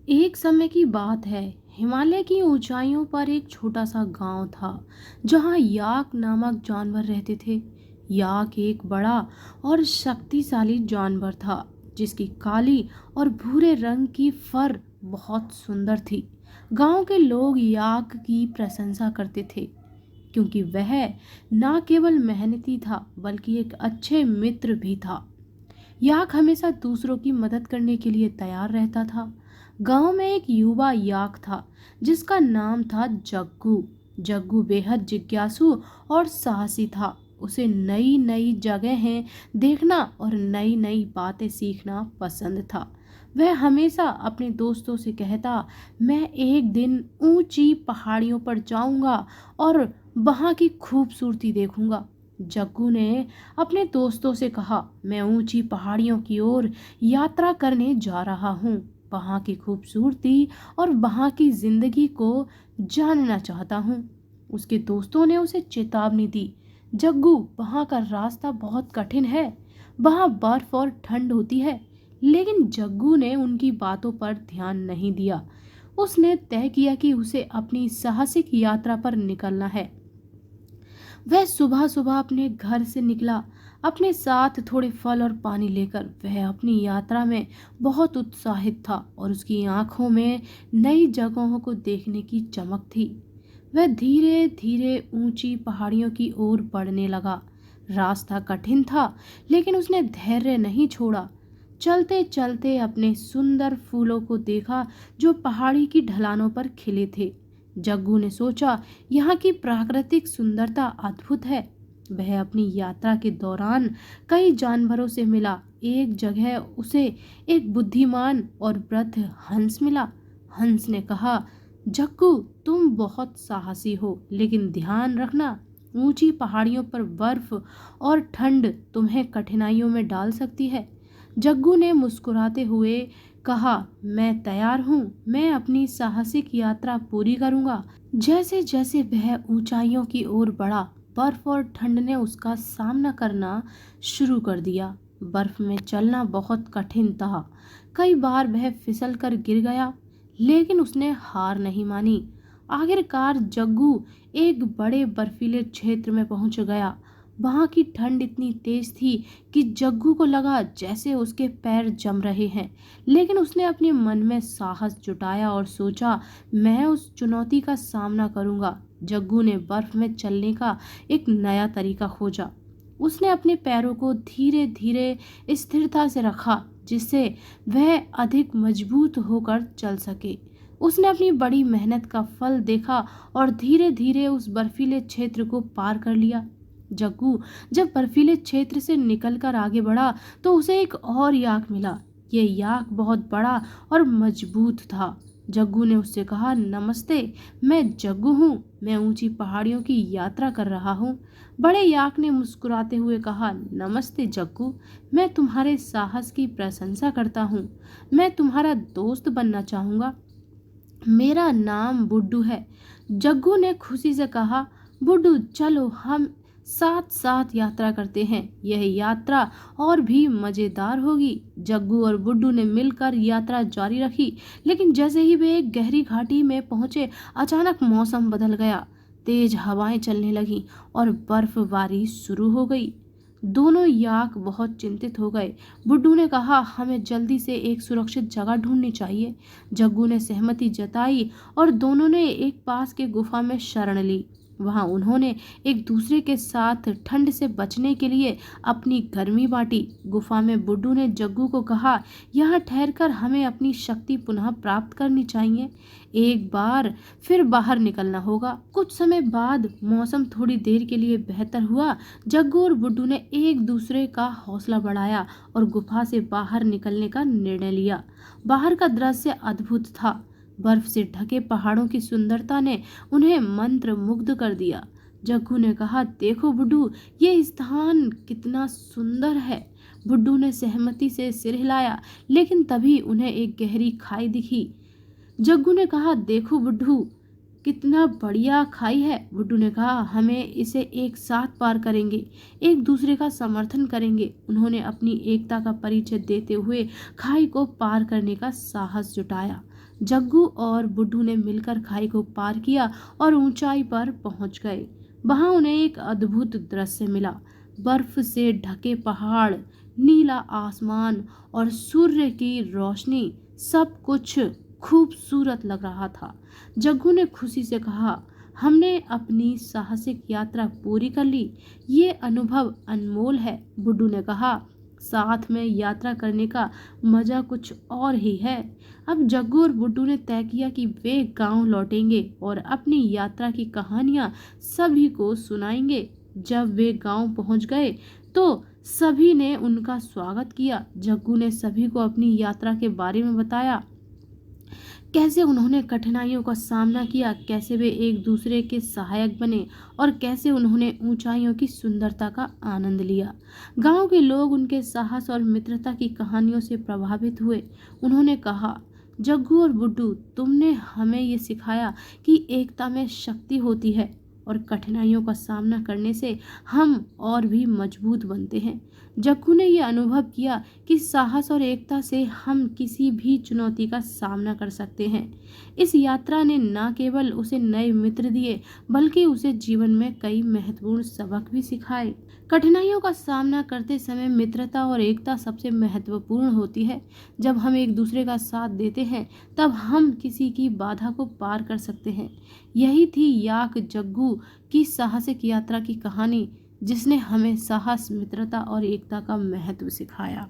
एक समय की बात है। हिमालय की ऊंचाइयों पर एक छोटा सा गांव था जहां याक नामक जानवर रहते थे। याक एक बड़ा और शक्तिशाली जानवर था जिसकी काली और भूरे रंग की फर बहुत सुंदर थी। गांव के लोग याक की प्रशंसा करते थे क्योंकि वह न केवल मेहनती था बल्कि एक अच्छे मित्र भी था। याक हमेशा दूसरों की मदद करने के लिए तैयार रहता था। गांव में एक युवा याक था जिसका नाम था जग्गू। जग्गू बेहद जिज्ञासु और साहसी था। उसे नई नई जगहें देखना और नई नई बातें सीखना पसंद था। वह हमेशा अपने दोस्तों से कहता, मैं एक दिन ऊंची पहाड़ियों पर जाऊंगा और वहां की खूबसूरती देखूंगा। जग्गू ने अपने दोस्तों से कहा, मैं ऊंची पहाड़ियों की ओर यात्रा करने जा रहा हूँ। वहाँ की खूबसूरती और वहाँ की जिंदगी को जानना चाहता हूँ। उसके दोस्तों ने उसे चेतावनी दी, जग्गू वहाँ का रास्ता बहुत कठिन है, वहाँ बर्फ और ठंड होती है। लेकिन जग्गू ने उनकी बातों पर ध्यान नहीं दिया। उसने तय किया कि उसे अपनी साहसिक यात्रा पर निकलना है। वह सुबह सुबह अपने घर से निकला, अपने साथ थोड़े फल और पानी लेकर। वह अपनी यात्रा में बहुत उत्साहित था और उसकी आंखों में नई जगहों को देखने की चमक थी। वह धीरे धीरे ऊंची पहाड़ियों की ओर बढ़ने लगा। रास्ता कठिन था लेकिन उसने धैर्य नहीं छोड़ा। चलते चलते अपने सुंदर फूलों को देखा जो पहाड़ी की ढलानों पर खिले थे। जग्गू ने सोचा, यहाँ की प्राकृतिक सुंदरता अद्भुत है। वह अपनी यात्रा के दौरान कई जानवरों से मिला। एक जगह उसे एक बुद्धिमान और वृद्ध हंस मिला। हंस ने कहा, जग्गू तुम बहुत साहसी हो, लेकिन ध्यान रखना, ऊंची पहाड़ियों पर बर्फ और ठंड तुम्हें कठिनाइयों में डाल सकती है। जग्गू ने मुस्कुराते हुए कहा, मैं तैयार हूँ, मैं अपनी साहसिक यात्रा पूरी करूंगा। जैसे जैसे वह ऊंचाइयों की ओर बढ़ा, बर्फ और ठंड ने उसका सामना करना शुरू कर दिया। बर्फ में चलना बहुत कठिन था। कई बार वह फिसल कर गिर गया, लेकिन उसने हार नहीं मानी। आखिरकार जग्गू एक बड़े बर्फीले क्षेत्र में पहुंच गया। वहां की ठंड इतनी तेज थी कि जग्गू को लगा जैसे उसके पैर जम रहे हैं। लेकिन उसने अपने मन में साहस जुटाया और सोचा, मैं उस चुनौती का सामना करूंगा। जग्गू ने बर्फ में चलने का एक नया तरीका खोजा। उसने अपने पैरों को धीरे धीरे स्थिरता से रखा जिससे वह अधिक मजबूत होकर चल सके। उसने अपनी बड़ी मेहनत का फल देखा और धीरे धीरे उस बर्फीले क्षेत्र को पार कर लिया। जग्गू जब बर्फीले क्षेत्र से निकलकर आगे बढ़ा तो उसे एक और याक मिला। ये याक बहुत बड़ा और मजबूत था। जग्गू ने उससे कहा, नमस्ते, मैं जग्गू हूँ, मैं ऊंची पहाड़ियों की यात्रा कर रहा हूँ। बड़े याक ने मुस्कुराते हुए कहा, नमस्ते जग्गू, मैं तुम्हारे साहस की प्रशंसा करता हूँ, मैं तुम्हारा दोस्त बनना चाहूँगा। मेरा नाम बुड्ढू है। जग्गू ने खुशी से कहा, बुड्ढू चलो हम साथ साथ यात्रा करते हैं, यह यात्रा और भी मजेदार होगी। जग्गू और बुड्ढू ने मिलकर यात्रा जारी रखी, लेकिन जैसे ही वे एक गहरी घाटी में पहुंचे, अचानक मौसम बदल गया। तेज हवाएं चलने लगीं और बर्फबारी शुरू हो गई। दोनों याक बहुत चिंतित हो गए। बुड्ढू ने कहा, हमें जल्दी से एक सुरक्षित जगह ढूंढनी चाहिए। जग्गू ने सहमति जताई और दोनों ने एक पास के गुफा में शरण ली। वहां उन्होंने एक दूसरे के साथ ठंड से बचने के लिए अपनी गर्मी बांटी। गुफा में बुड्ढू ने जग्गू को कहा, यहाँ ठहरकर हमें अपनी शक्ति पुनः प्राप्त करनी चाहिए, एक बार फिर बाहर निकलना होगा। कुछ समय बाद मौसम थोड़ी देर के लिए बेहतर हुआ। जग्गू और बुड्ढू ने एक दूसरे का हौसला बढ़ाया और गुफा से बाहर निकलने का निर्णय लिया। बाहर का दृश्य अद्भुत था। बर्फ से ढके पहाड़ों की सुंदरता ने उन्हें मंत्र मुग्ध कर दिया। जग्गू ने कहा, देखो बुड्ढू, ये स्थान कितना सुंदर है। बुड्ढू ने सहमति से सिर हिलाया, लेकिन तभी उन्हें एक गहरी खाई दिखी। जग्गू ने कहा, देखो बुड्ढू, कितना बढ़िया खाई है। बुड्ढू ने कहा, हमें इसे एक साथ पार करेंगे, एक दूसरे का समर्थन करेंगे। उन्होंने अपनी एकता का परिचय देते हुए खाई को पार करने का साहस जुटाया। जग्गू और बुड्ढू ने मिलकर खाई को पार किया और ऊंचाई पर पहुंच गए। वहां उन्हें एक अद्भुत दृश्य मिला। बर्फ से ढके पहाड़, नीला आसमान और सूर्य की रोशनी, सब कुछ खूबसूरत लग रहा था। जग्गू ने खुशी से कहा, हमने अपनी साहसिक यात्रा पूरी कर ली। ये अनुभव अनमोल है। बुड्ढू ने कहा, साथ में यात्रा करने का मजा कुछ और ही है। अब जग्गू और बुड्ढू ने तय किया कि वे गांव लौटेंगे और अपनी यात्रा की कहानियां सभी को सुनाएंगे। जब वे गांव पहुंच गए तो सभी ने उनका स्वागत किया। जग्गू ने सभी को अपनी यात्रा के बारे में बताया, कैसे उन्होंने कठिनाइयों का सामना किया, कैसे वे एक दूसरे के सहायक बने और कैसे उन्होंने ऊंचाइयों की सुंदरता का आनंद लिया। गांव के लोग उनके साहस और मित्रता की कहानियों से प्रभावित हुए। उन्होंने कहा, जग्गू और बुड्ढू, तुमने हमें ये सिखाया कि एकता में शक्ति होती है और कठिनाइयों का सामना करने से हम और भी मजबूत बनते हैं। जग्गू ने यह अनुभव किया कि साहस और एकता से हम किसी भी चुनौती का सामना कर सकते हैं। इस यात्रा ने न केवल उसे नए मित्र दिए, बल्कि उसे जीवन में कई महत्वपूर्ण सबक भी सिखाए। कठिनाइयों का सामना करते समय मित्रता और एकता सबसे महत्वपूर्ण होती है। जब हम एक दूसरे का साथ देते हैं, तब हम किसी की बाधा को पार कर सकते हैं। यही थी याक जग्गू की साहसिक यात्रा की कहानी, जिसने हमें साहस, मित्रता और एकता का महत्व सिखाया।